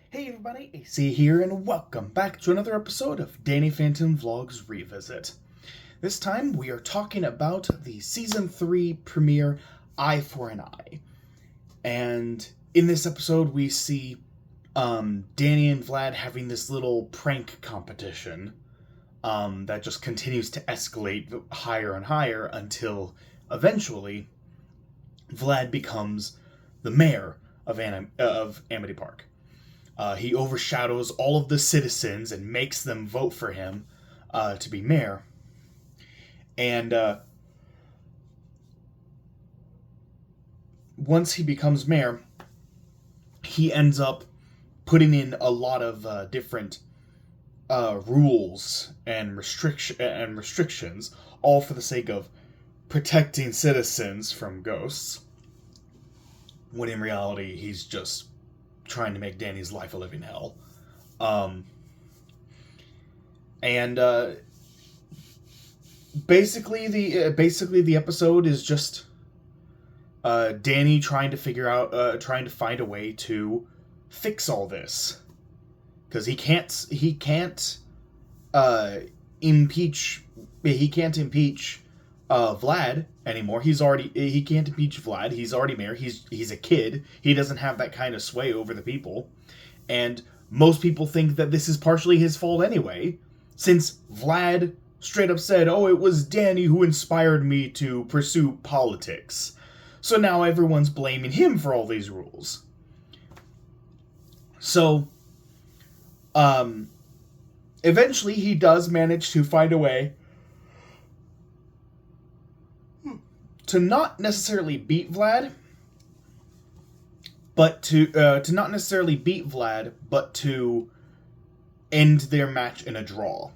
Hey everybody, AC here, and welcome back to another episode of Danny Phantom Vlogs Revisit. This time we are talking about the Season 3 premiere, Eye for an Eye. And in this episode we see Danny and Vlad having this little prank competition that just continues to escalate higher and higher until eventually Vlad becomes the mayor of Amity Park. He overshadows all of the citizens and makes them vote for him to be mayor. And once he becomes mayor, he ends up putting in a lot of different rules and restrictions, all for the sake of protecting citizens from ghosts. When in reality, he's just trying to make Danny's life a living hell. Basically the episode is just Danny trying to find a way to fix all this, because he can't impeach Vlad anymore. He can't impeach Vlad. He's already mayor. He's a kid. He doesn't have that kind of sway over the people. And most people think that this is partially his fault anyway, since Vlad straight up said, "Oh, it was Danny who inspired me to pursue politics." So now everyone's blaming him for all these rules. So, eventually he does manage to find a way to not necessarily beat Vlad, but to end their match in a draw.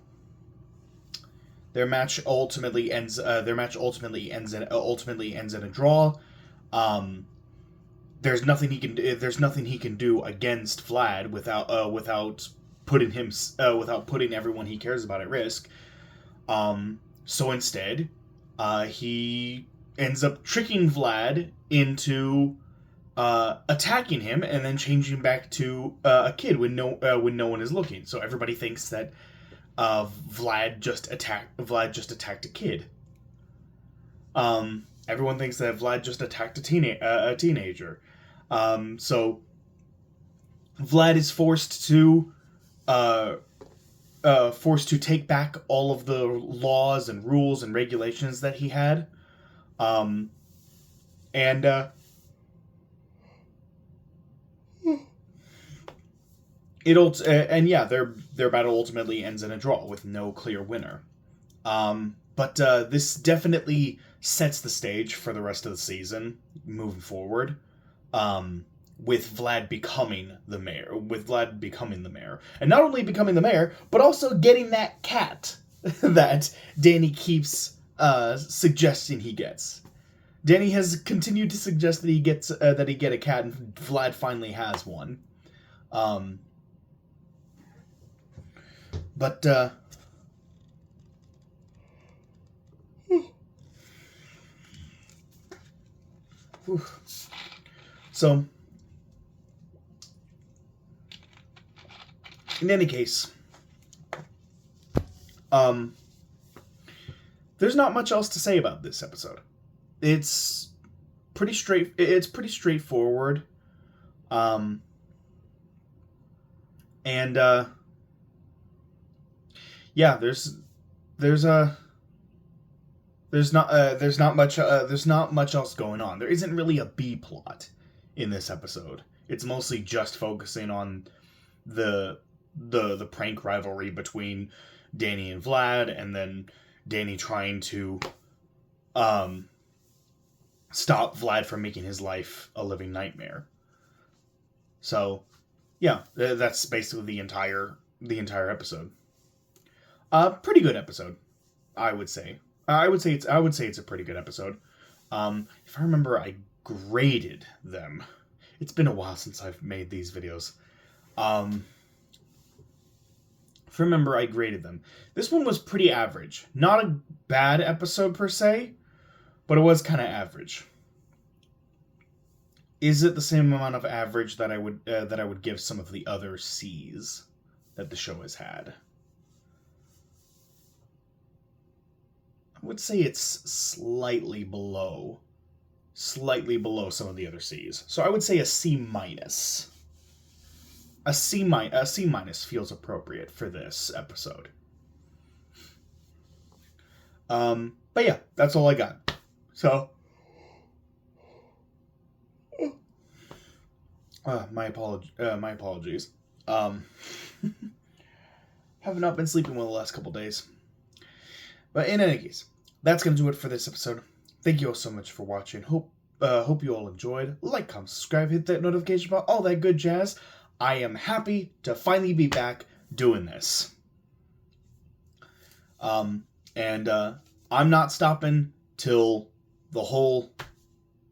Their match ultimately ends in a draw. There's nothing he can do against Vlad without putting everyone he cares about at risk. So instead, he ends up tricking Vlad into attacking him and then changing back to a kid when no one is looking. So everybody thinks that Vlad just attacked a kid. Everyone thinks that Vlad just attacked a teenager. So Vlad is forced to take back all of the laws and rules and regulations that he had. Their battle ultimately ends in a draw with no clear winner. But this definitely sets the stage for the rest of the season moving forward. With Vlad becoming the mayor. And not only becoming the mayor, but also getting that cat that Danny keeps suggesting he gets. Danny has continued to suggest that he get a cat, and Vlad finally has one. So, in any case, there's not much else to say about this episode. It's pretty straightforward. There's not much else going on. There isn't really a B plot in this episode. It's mostly just focusing on the prank rivalry between Danny and Vlad, and then Danny trying to stop Vlad from making his life a living nightmare. So, yeah, that's basically the entire episode. Pretty good episode, I would say. I would say it's a pretty good episode. If I remember, I graded them. It's been a while since I've made these videos. If I remember, I graded them. This one was pretty average. Not a bad episode per se, but it was kind of average. is it the same amount of average that I would give some of the other C's that the show has had? I would say it's slightly below some of the other C's. So I would say a C minus. A C minus feels appropriate for this episode. But yeah, that's all I got. So, my apologies. Have not been sleeping well the last couple days. But in any case, that's gonna do it for this episode. Thank you all so much for watching. Hope you all enjoyed. Like, comment, subscribe, hit that notification bell, all that good jazz. I am happy to finally be back doing this. And I'm not stopping till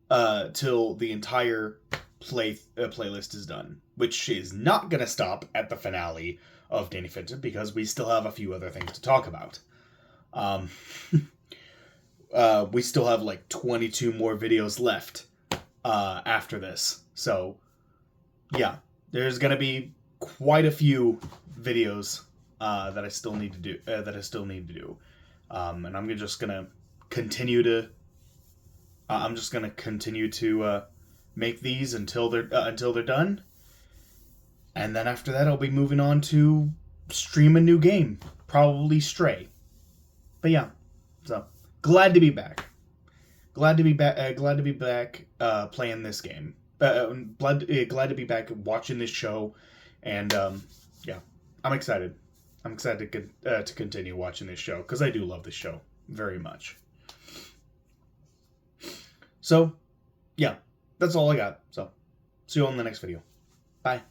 the entire playlist is done, which is not gonna stop at the finale of Danny Phantom because we still have a few other things to talk about. We still have like 22 more videos left after this, so yeah, there's gonna be quite a few videos that I still need to do. And I'm just gonna continue to. I'm just gonna continue to make these until they're done, and then after that, I'll be moving on to stream a new game, probably Stray. But yeah, so glad to be back. Glad to be back playing this game. Glad to be back watching this show, and yeah, I'm excited. I'm excited to continue watching this show because I do love this show very much. So, yeah, that's all I got. So, see you all in the next video. Bye.